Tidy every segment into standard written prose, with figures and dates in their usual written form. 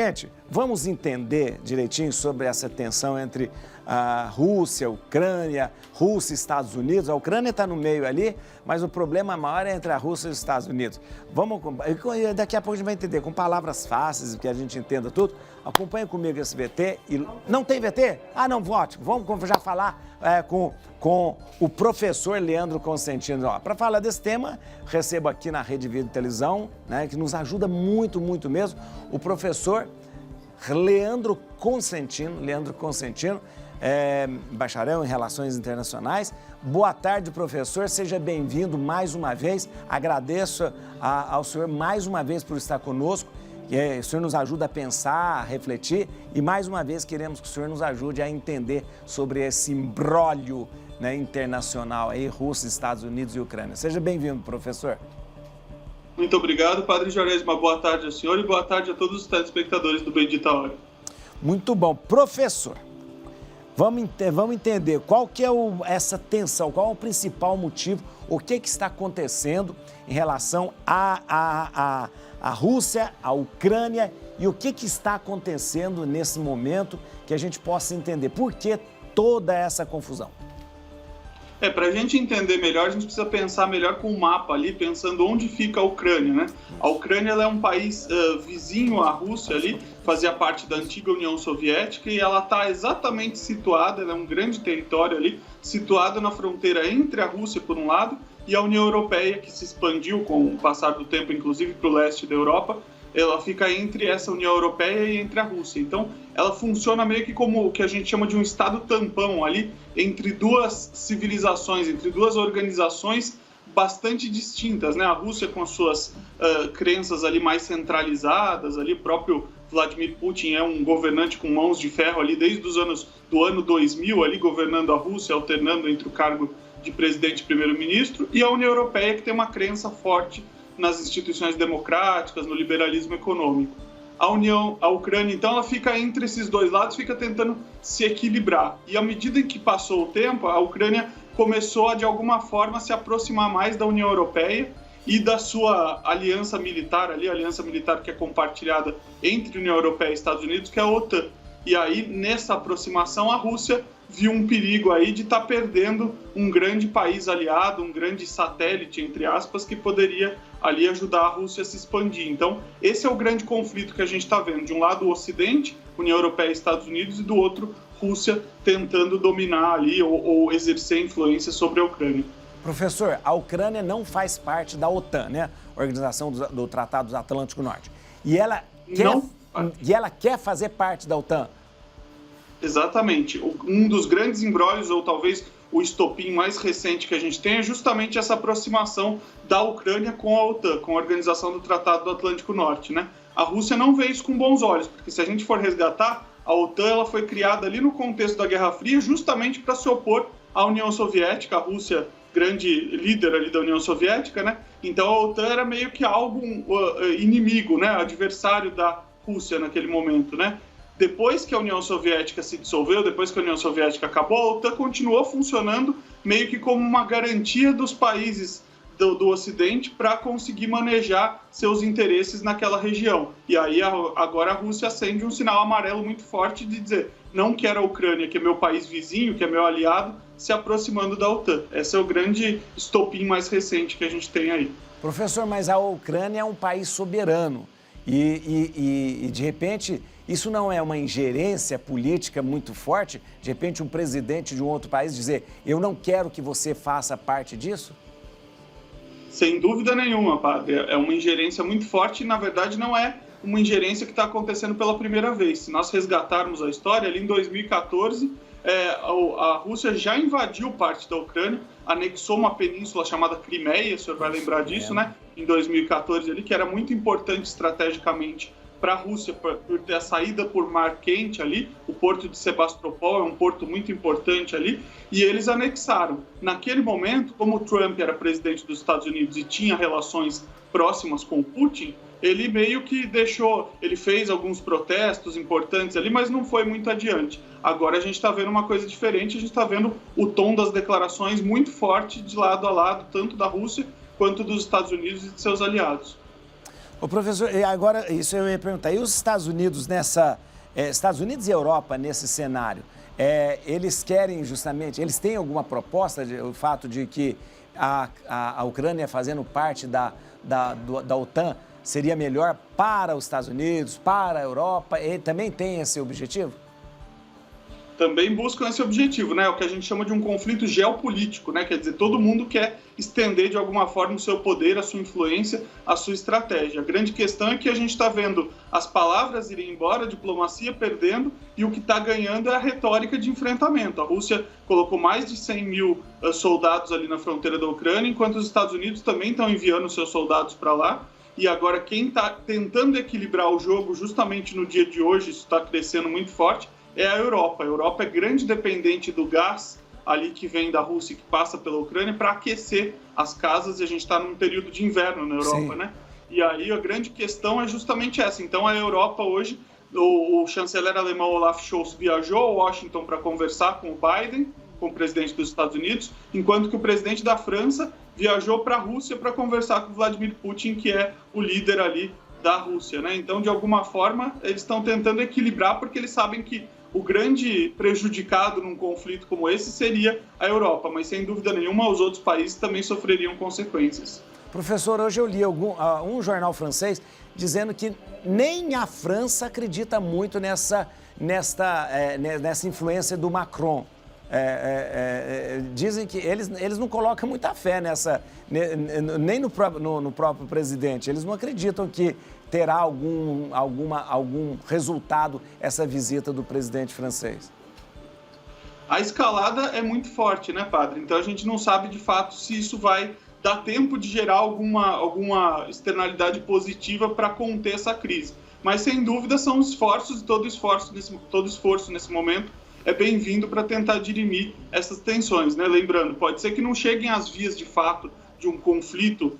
Gente, vamos entender direitinho sobre essa tensão entre a Rússia, a Ucrânia, Rússia e Estados Unidos. A Ucrânia está no meio ali, mas o problema maior é entre a Rússia e os Estados Unidos. Daqui a pouco a gente vai entender com palavras fáceis, que a gente entenda tudo. Acompanhe comigo esse VT. Não tem VT? Ah, não, vote. Vamos já falar com o professor Leandro Consentino. Para falar desse tema, recebo aqui na Rede Vida e Televisão, né, que nos ajuda muito, muito mesmo, o professor Leandro Consentino, bacharel em Relações Internacionais. Boa tarde, professor, seja bem-vindo mais uma vez. Agradeço ao senhor mais uma vez por estar conosco. O senhor nos ajuda a pensar, a refletir e mais uma vez queremos que o senhor nos ajude a entender sobre esse imbróglio, né, internacional aí, Rússia, Estados Unidos e Ucrânia. Seja bem-vindo, professor. Muito obrigado, Padre Juarez. Uma boa tarde ao senhor e boa tarde a todos os telespectadores do Bendita Hora. Muito bom. Professor, vamos entender qual que é essa tensão, qual é o principal motivo, o que está acontecendo em relação à Rússia, à Ucrânia e o que está acontecendo nesse momento que a gente possa entender. Por que toda essa confusão? Para a gente entender melhor, a gente precisa pensar melhor com o mapa ali, pensando onde fica a Ucrânia, né? A Ucrânia ela é um país vizinho à Rússia ali, fazia parte da antiga União Soviética e ela está exatamente situada, ela é um grande território ali, situado na fronteira entre a Rússia, por um lado, e a União Europeia, que se expandiu com o passar do tempo, inclusive para o leste da Europa. Ela fica entre essa União Europeia e entre a Rússia. Então, ela funciona meio que como o que a gente chama de um estado tampão ali, entre duas civilizações, entre duas organizações bastante distintas, né? A Rússia com as suas crenças ali mais centralizadas, ali o próprio Vladimir Putin é um governante com mãos de ferro ali desde do ano 2000, ali governando a Rússia, alternando entre o cargo de presidente e primeiro-ministro, e a União Europeia, que tem uma crença forte nas instituições democráticas, no liberalismo econômico. A Ucrânia, então, ela fica entre esses dois lados, fica tentando se equilibrar. E à medida em que passou o tempo, a Ucrânia começou a, de alguma forma, se aproximar mais da União Europeia e da sua aliança militar, ali, a aliança militar que é compartilhada entre União Europeia e Estados Unidos, que é a OTAN. E aí, nessa aproximação, a Rússia viu um perigo aí de estar perdendo um grande país aliado, um grande satélite, entre aspas, que poderia ali ajudar a Rússia a se expandir. Então, esse é o grande conflito que a gente está vendo. De um lado, o Ocidente, União Europeia e Estados Unidos, e do outro, Rússia tentando dominar ali ou exercer influência sobre a Ucrânia. Professor, a Ucrânia não faz parte da OTAN, né? Organização do Tratado do Atlântico Norte. E ela quer fazer parte da OTAN. Exatamente. Um dos grandes embrólios, ou talvez o estopim mais recente que a gente tem, é justamente essa aproximação da Ucrânia com a OTAN, com a Organização do Tratado do Atlântico Norte, né? A Rússia não vê isso com bons olhos, porque se a gente for resgatar, a OTAN ela foi criada ali no contexto da Guerra Fria justamente para se opor à União Soviética, a Rússia, grande líder ali da União Soviética, né? Então a OTAN era meio que algo inimigo, né? Adversário da Rússia naquele momento, né? Depois que a União Soviética se dissolveu, depois que a União Soviética acabou, a OTAN continuou funcionando meio que como uma garantia dos países do Ocidente para conseguir manejar seus interesses naquela região. E aí agora a Rússia acende um sinal amarelo muito forte de dizer: não quero a Ucrânia, que é meu país vizinho, que é meu aliado, se aproximando da OTAN. Esse é o grande estopim mais recente que a gente tem aí. Professor, mas a Ucrânia é um país soberano e de repente, isso não é uma ingerência política muito forte? De repente, um presidente de um outro país dizer: eu não quero que você faça parte disso? Sem dúvida nenhuma, padre. É uma ingerência muito forte e, na verdade, não é uma ingerência que está acontecendo pela primeira vez. Se nós resgatarmos a história, ali em 2014, a Rússia já invadiu parte da Ucrânia, anexou uma península chamada Crimeia, o senhor vai lembrar disso, né? Em 2014, ali, que era muito importante estrategicamente para a Rússia, por ter a saída por mar quente ali. O porto de Sebastopol é um porto muito importante ali, e eles anexaram. Naquele momento, como o Trump era presidente dos Estados Unidos e tinha relações próximas com o Putin, ele meio que ele fez alguns protestos importantes ali, mas não foi muito adiante. Agora a gente está vendo uma coisa diferente, a gente está vendo o tom das declarações muito forte de lado a lado, tanto da Rússia quanto dos Estados Unidos e de seus aliados. Ô, professor, e agora, isso eu ia perguntar, e os Estados Unidos Estados Unidos e Europa nesse cenário, eles querem justamente, eles têm alguma proposta, o fato de que a Ucrânia fazendo parte da OTAN seria melhor para os Estados Unidos, para a Europa, e também tem esse objetivo? Também buscam esse objetivo, né? O que a gente chama de um conflito geopolítico, né? Quer dizer, todo mundo quer estender de alguma forma o seu poder, a sua influência, a sua estratégia. A grande questão é que a gente está vendo as palavras irem embora, a diplomacia perdendo, e o que está ganhando é a retórica de enfrentamento. A Rússia colocou mais de 100 mil soldados ali na fronteira da Ucrânia, enquanto os Estados Unidos também estão enviando seus soldados para lá. E agora quem está tentando equilibrar o jogo justamente no dia de hoje, isso está crescendo muito forte, é a Europa. A Europa é grande dependente do gás ali que vem da Rússia e que passa pela Ucrânia para aquecer as casas, e a gente está num período de inverno na Europa, né? E aí a grande questão é justamente essa. Então a Europa hoje, o chanceler alemão Olaf Scholz viajou a Washington para conversar com o Biden, com o presidente dos Estados Unidos, enquanto que o presidente da França viajou para a Rússia para conversar com o Vladimir Putin, que é o líder ali da Rússia, né? Então, de alguma forma, eles estão tentando equilibrar, porque eles sabem que o grande prejudicado num conflito como esse seria a Europa, mas sem dúvida nenhuma os outros países também sofreriam consequências. Professor, hoje eu li um jornal francês dizendo que nem a França acredita muito nessa influência do Macron. Dizem que eles não colocam muita fé nem no próprio presidente. Eles não acreditam que terá algum resultado essa visita do presidente francês. A escalada é muito forte, né, padre? Então a gente não sabe de fato se isso vai dar tempo de gerar alguma externalidade positiva para conter essa crise. Mas sem dúvida são esforços, e todo esforço nesse momento é bem-vindo para tentar dirimir essas tensões, né? Lembrando, pode ser que não cheguem às vias de fato de um conflito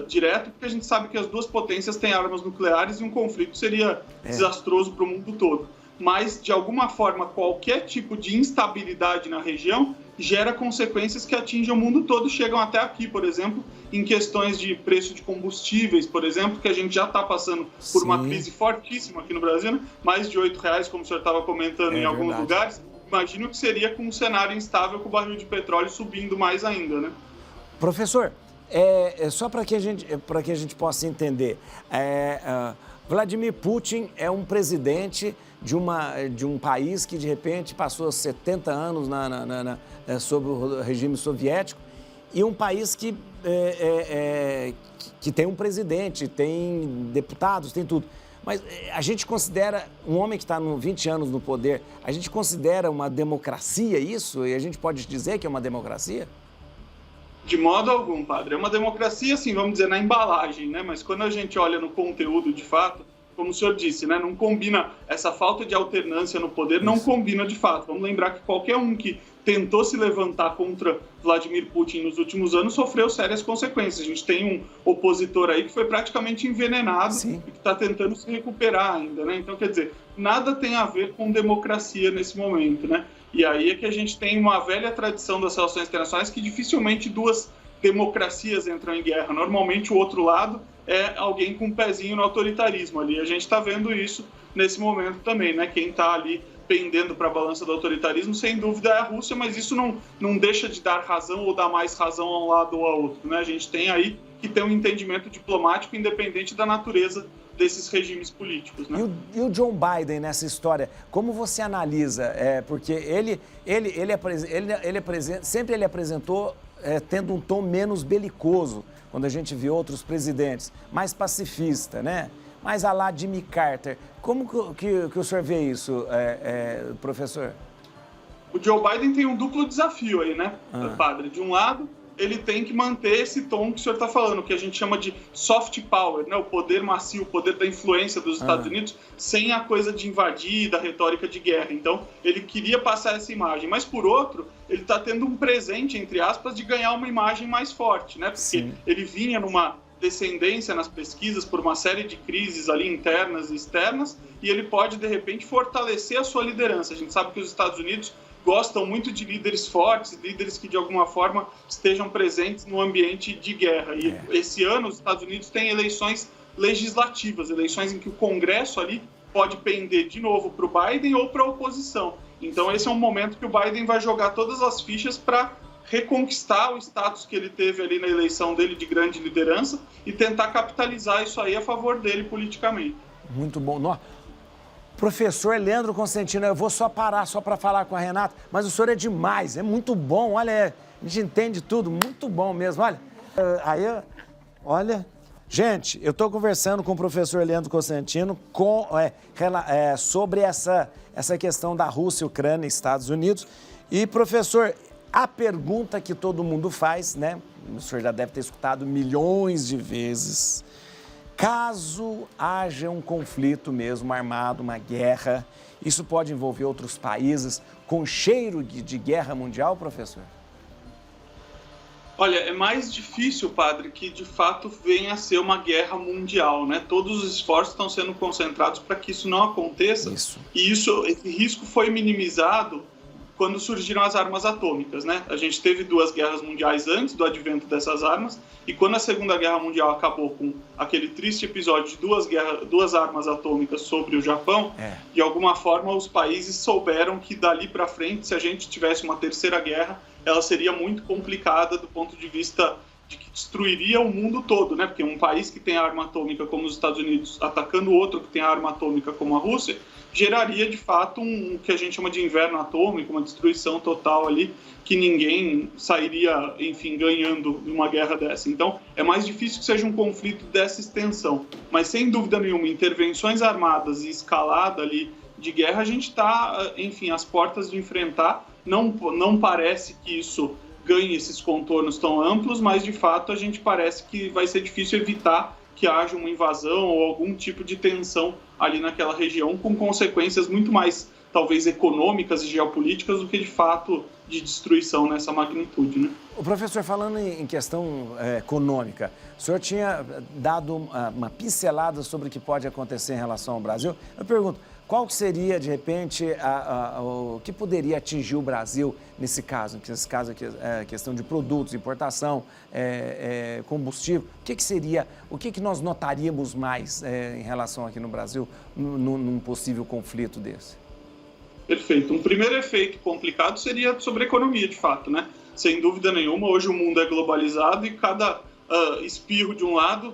direto, porque a gente sabe que as duas potências têm armas nucleares e um conflito seria desastroso para o mundo todo. Mas, de alguma forma, qualquer tipo de instabilidade na região gera consequências que atingem o mundo todo, chegam até aqui, por exemplo, em questões de preço de combustíveis, por exemplo, que a gente já está passando por uma crise fortíssima aqui no Brasil, né? Mais de R$8, como o senhor estava comentando em alguns lugares. Imagino que seria com um cenário instável, com o barril de petróleo subindo mais ainda, né? Professor, só para que a gente possa entender, Vladimir Putin é um presidente de um país que, de repente, passou 70 anos sob o regime soviético, e um país que tem um presidente, tem deputados, tem tudo. Mas a gente considera, um homem que está 20 anos no poder, a gente considera uma democracia isso? E a gente pode dizer que é uma democracia? De modo algum, padre. É uma democracia, assim, vamos dizer, na embalagem, né? Mas quando a gente olha no conteúdo, de fato, como o senhor disse, né? Não combina, essa falta de alternância no poder não combina de fato. Vamos lembrar que qualquer um que tentou se levantar contra Vladimir Putin nos últimos anos sofreu sérias consequências. A gente tem um opositor aí que foi praticamente envenenado e que está tentando se recuperar ainda, né? Então, quer dizer, nada tem a ver com democracia nesse momento, né? E aí é que a gente tem uma velha tradição das relações internacionais que dificilmente duas democracias entram em guerra. Normalmente o outro lado é alguém com um pezinho no autoritarismo ali. A gente está vendo isso nesse momento também, né? Quem está ali pendendo para a balança do autoritarismo, sem dúvida, é a Rússia, mas isso não deixa de dar razão ou dar mais razão a um lado ou a outro, né? A gente tem aí que ter um entendimento diplomático independente da natureza desses regimes políticos, né? E o Joe Biden nessa história, como você analisa? Porque ele sempre apresentou tendo um tom menos belicoso, quando a gente vê outros presidentes, mais pacifista, né? Mais à la Jimmy Carter. Como que o senhor vê isso, professor? O Joe Biden tem um duplo desafio aí, né, padre? De um lado, ele tem que manter esse tom que o senhor está falando, que a gente chama de soft power, né? O poder macio, o poder da influência dos Estados Unidos, sem a coisa de invadir, da retórica de guerra. Então, ele queria passar essa imagem. Mas, por outro, ele está tendo um presente, entre aspas, de ganhar uma imagem mais forte, né? Porque ele vinha numa descendência nas pesquisas por uma série de crises ali internas e externas, e ele pode, de repente, fortalecer a sua liderança. A gente sabe que os Estados Unidos gostam muito de líderes fortes, líderes que de alguma forma estejam presentes no ambiente de guerra. E esse ano os Estados Unidos têm eleições legislativas, eleições em que o Congresso ali pode pender de novo para o Biden ou para a oposição. Então esse é um momento que o Biden vai jogar todas as fichas para reconquistar o status que ele teve ali na eleição dele de grande liderança e tentar capitalizar isso aí a favor dele politicamente. Muito bom. Professor Leandro Constantino, eu vou só parar só para falar com a Renata, mas o senhor é demais, é muito bom, olha, a gente entende tudo, muito bom mesmo, olha, gente, eu estou conversando com o professor Leandro Constantino sobre essa questão da Rússia, Ucrânia e Estados Unidos. E, professor, a pergunta que todo mundo faz, né? O senhor já deve ter escutado milhões de vezes. Caso haja um conflito mesmo armado, uma guerra, isso pode envolver outros países com cheiro de guerra mundial, professor? Olha, é mais difícil, padre, que de fato venha a ser uma guerra mundial, né? Todos os esforços estão sendo concentrados para que isso não aconteça. E esse risco foi minimizado quando surgiram as armas atômicas, né? A gente teve 2 guerras mundiais antes do advento dessas armas, e quando a Segunda Guerra Mundial acabou com aquele triste episódio de 2 armas atômicas sobre o Japão, de alguma forma os países souberam que dali para frente, se a gente tivesse uma terceira guerra, ela seria muito complicada do ponto de vista de que destruiria o mundo todo, né? Porque um país que tem arma atômica como os Estados Unidos atacando outro que tem arma atômica como a Rússia, geraria de fato um que a gente chama de inverno atômico, uma destruição total ali, que ninguém sairia, enfim, ganhando de uma guerra dessa. Então, é mais difícil que seja um conflito dessa extensão. Mas, sem dúvida nenhuma, intervenções armadas e escalada ali de guerra, a gente está, enfim, às portas de enfrentar. Não parece que isso ganhe esses contornos tão amplos, mas, de fato, a gente parece que vai ser difícil evitar que haja uma invasão ou algum tipo de tensão ali naquela região, com consequências muito mais, talvez, econômicas e geopolíticas do que, de fato, de destruição nessa magnitude, né? O professor, falando em questão econômica, o senhor tinha dado uma pincelada sobre o que pode acontecer em relação ao Brasil. Eu pergunto, qual seria, de repente, o que poderia atingir o Brasil nesse caso? Nesse caso aqui, questão de produtos, importação, combustível. O que nós notaríamos mais em relação aqui no Brasil num possível conflito desse? Perfeito. Um primeiro efeito complicado seria sobre a economia, de fato, né? Sem dúvida nenhuma, hoje o mundo é globalizado e cada espirro de um lado,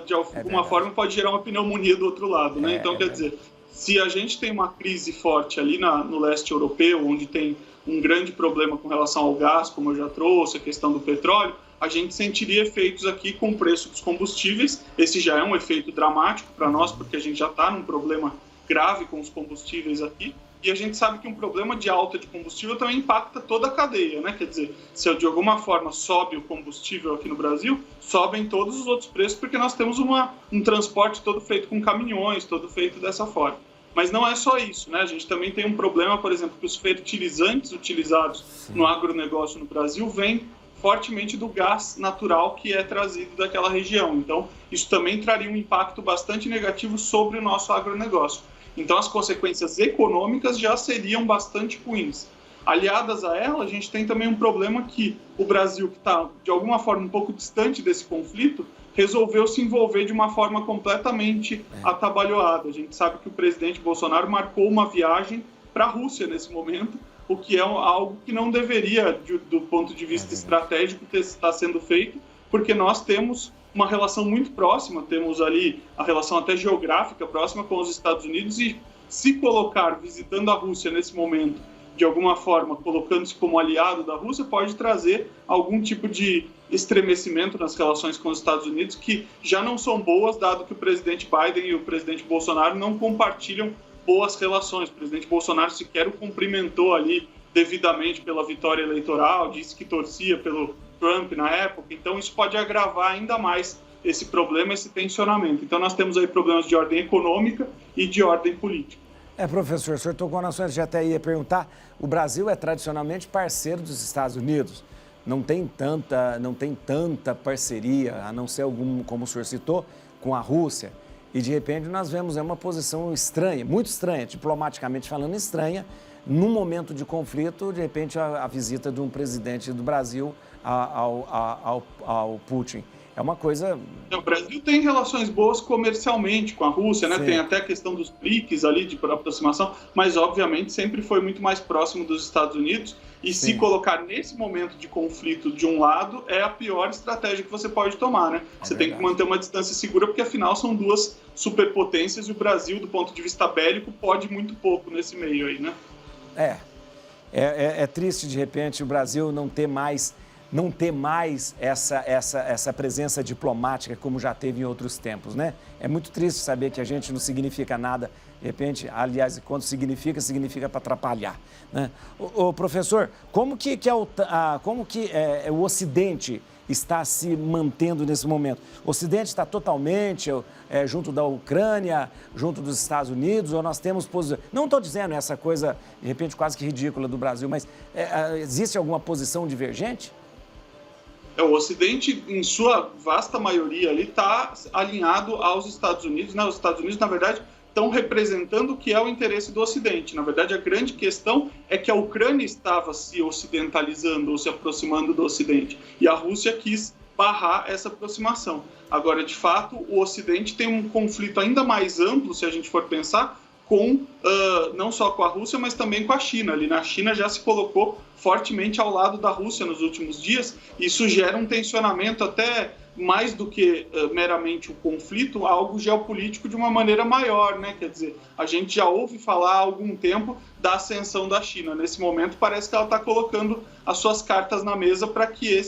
de alguma forma, pode gerar uma pneumonia do outro lado, né? Então, quer dizer, se a gente tem uma crise forte ali no leste europeu, onde tem um grande problema com relação ao gás, como eu já trouxe, a questão do petróleo, a gente sentiria efeitos aqui com o preço dos combustíveis. Esse já é um efeito dramático para nós, porque a gente já está num problema grave com os combustíveis aqui. E a gente sabe que um problema de alta de combustível também impacta toda a cadeia, né? Quer dizer, se de alguma forma sobe o combustível aqui no Brasil, sobem todos os outros preços, porque nós temos um transporte todo feito com caminhões, todo feito dessa forma. Mas não é só isso, né? A gente também tem um problema, por exemplo, que os fertilizantes utilizados no agronegócio no Brasil vêm fortemente do gás natural que é trazido daquela região. Então, isso também traria um impacto bastante negativo sobre o nosso agronegócio. Então, as consequências econômicas já seriam bastante ruins. Aliadas a ela, a gente tem também um problema que o Brasil, que está, de alguma forma, um pouco distante desse conflito, resolveu se envolver de uma forma completamente atabalhoada. A gente sabe que o presidente Bolsonaro marcou uma viagem para a Rússia nesse momento, o que é algo que não deveria, do ponto de vista estratégico, estar sendo feito, porque nós temos uma relação muito próxima, temos ali a relação até geográfica próxima com os Estados Unidos, e se colocar visitando a Rússia nesse momento, de alguma forma colocando-se como aliado da Rússia, pode trazer algum tipo de estremecimento nas relações com os Estados Unidos, que já não são boas, dado que o presidente Biden e o presidente Bolsonaro não compartilham boas relações. O presidente Bolsonaro sequer o cumprimentou ali devidamente pela vitória eleitoral, disse que torcia pelo Trump na época, então isso pode agravar ainda mais esse problema, esse tensionamento. Então nós temos aí problemas de ordem econômica e de ordem política. Professor, o senhor tocou no assunto, já até ia perguntar, o Brasil é tradicionalmente parceiro dos Estados Unidos, não tem tanta parceria, a não ser algum, como o senhor citou, com a Rússia, e de repente nós vemos uma posição estranha, muito estranha, diplomaticamente falando estranha, num momento de conflito, de repente a visita de um presidente do Brasil ao Putin. É uma coisa... O Brasil tem relações boas comercialmente com a Rússia, né? Sim. Tem até a questão dos BRICS ali, de aproximação, mas obviamente sempre foi muito mais próximo dos Estados Unidos. E Sim. se colocar nesse momento de conflito de um lado, é a pior estratégia que você pode tomar, né? Você tem que manter uma distância segura, porque afinal são duas superpotências e o Brasil, do ponto de vista bélico, pode muito pouco nesse meio aí, né? É triste, de repente, o Brasil não ter mais essa presença diplomática como já teve em outros tempos, né? É muito triste saber que a gente não significa nada, de repente, aliás, quando significa para atrapalhar, né? O professor, como que o Ocidente está se mantendo nesse momento? O Ocidente está totalmente junto da Ucrânia, junto dos Estados Unidos, ou nós temos posição... Não estou dizendo essa coisa, de repente, quase que ridícula do Brasil, mas existe alguma posição divergente? O Ocidente, em sua vasta maioria, está alinhado aos Estados Unidos, né? Os Estados Unidos, na verdade, estão representando o que é o interesse do Ocidente. Na verdade, a grande questão é que a Ucrânia estava se ocidentalizando ou se aproximando do Ocidente, e a Rússia quis barrar essa aproximação. Agora, de fato, o Ocidente tem um conflito ainda mais amplo, se a gente for pensar, não só com a Rússia, mas também com a China. Ali na China já se colocou fortemente ao lado da Rússia nos últimos dias, e isso gera um tensionamento até mais do que meramente o conflito, algo geopolítico de uma maneira maior, né? Quer dizer, a gente já ouve falar há algum tempo da ascensão da China. Nesse momento, parece que ela está colocando as suas cartas na mesa para que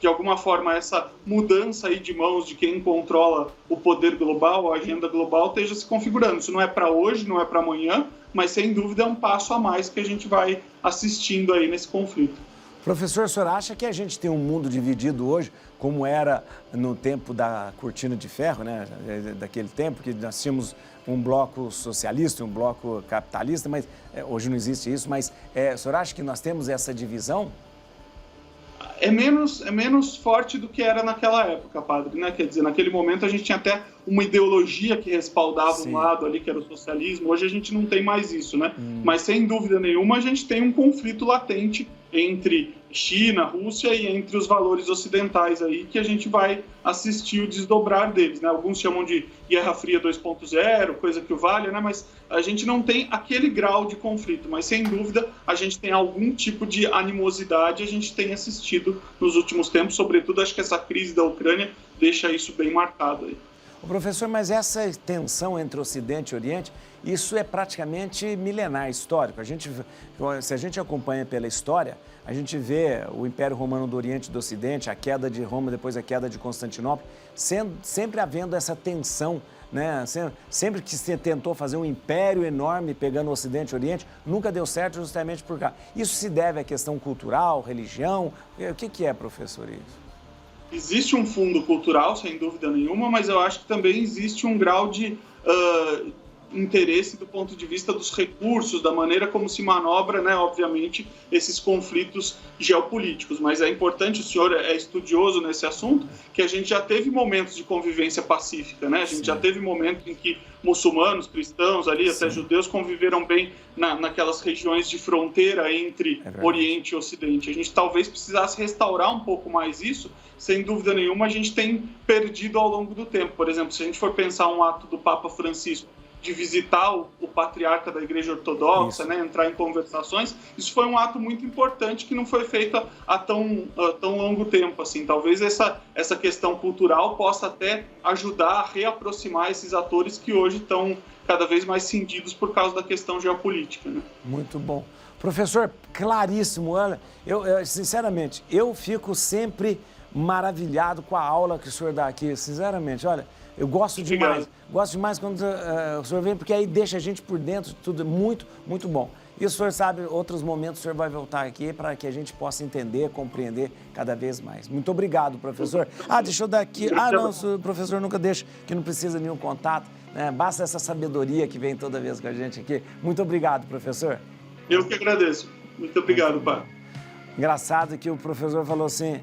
de alguma forma, essa mudança aí de mãos de quem controla o poder global, a agenda global, esteja se configurando. Isso não é para hoje, não é para amanhã, mas sem dúvida é um passo a mais que a gente vai assistindo aí nesse conflito. Professor, o senhor acha que a gente tem um mundo dividido hoje, como era no tempo da cortina de ferro, né? Daquele tempo que nós tínhamos um bloco socialista, um bloco capitalista, mas hoje não existe isso, mas o senhor acha que nós temos essa divisão? É menos forte do que era naquela época, padre, né? Quer dizer, naquele momento a gente tinha até uma ideologia que respaldava um lado ali, que era o socialismo. Hoje a gente não tem mais isso, né? Mas, sem dúvida nenhuma, a gente tem um conflito latente entre China, Rússia e entre os valores ocidentais aí, que a gente vai assistir o desdobrar deles, né? Alguns chamam de Guerra Fria 2.0, coisa que o valha, né? Mas a gente não tem aquele grau de conflito, mas sem dúvida a gente tem algum tipo de animosidade, a gente tem assistido nos últimos tempos, sobretudo acho que essa crise da Ucrânia deixa isso bem marcado aí. Professor, mas essa tensão entre Ocidente e Oriente, isso é praticamente milenar, histórico. Se a gente acompanha pela história, a gente vê o Império Romano do Oriente e do Ocidente, a queda de Roma, depois a queda de Constantinopla, sempre havendo essa tensão, né? Sempre que se tentou fazer um império enorme pegando o Ocidente e o Oriente, nunca deu certo justamente por cá. Isso se deve à questão cultural, religião? O que é, professor, isso? Existe um fundo cultural, sem dúvida nenhuma, mas eu acho que também existe um grau de interesse do ponto de vista dos recursos, da maneira como se manobra, né, obviamente, esses conflitos geopolíticos. Mas é importante, o senhor é estudioso nesse assunto, que a gente já teve momentos de convivência pacífica, né? A gente já teve momentos em que muçulmanos, cristãos, ali até judeus, conviveram bem naquelas regiões de fronteira entre Oriente e Ocidente. A gente talvez precisasse restaurar um pouco mais isso. Sem dúvida nenhuma, a gente tem perdido ao longo do tempo. Por exemplo, se a gente for pensar um ato do Papa Francisco de visitar o patriarca da Igreja Ortodoxa, né, entrar em conversações, isso foi um ato muito importante que não foi feito há tão longo tempo. Assim. Talvez essa questão cultural possa até ajudar a reaproximar esses atores que hoje estão cada vez mais cindidos por causa da questão geopolítica. Né? Muito bom. Professor, claríssimo. Olha, sinceramente, eu fico sempre maravilhado com a aula que o senhor dá aqui. Sinceramente, olha... Eu gosto demais quando o senhor vem, porque aí deixa a gente por dentro, tudo muito, muito bom. E o senhor sabe, outros momentos o senhor vai voltar aqui para que a gente possa entender, compreender cada vez mais. Muito obrigado, professor. Deixa eu dar aqui. Não, o professor nunca deixa, que não precisa de nenhum contato, né? Basta essa sabedoria que vem toda vez com a gente aqui. Muito obrigado, professor. Eu que agradeço. Muito obrigado, pai. Engraçado que o professor falou assim...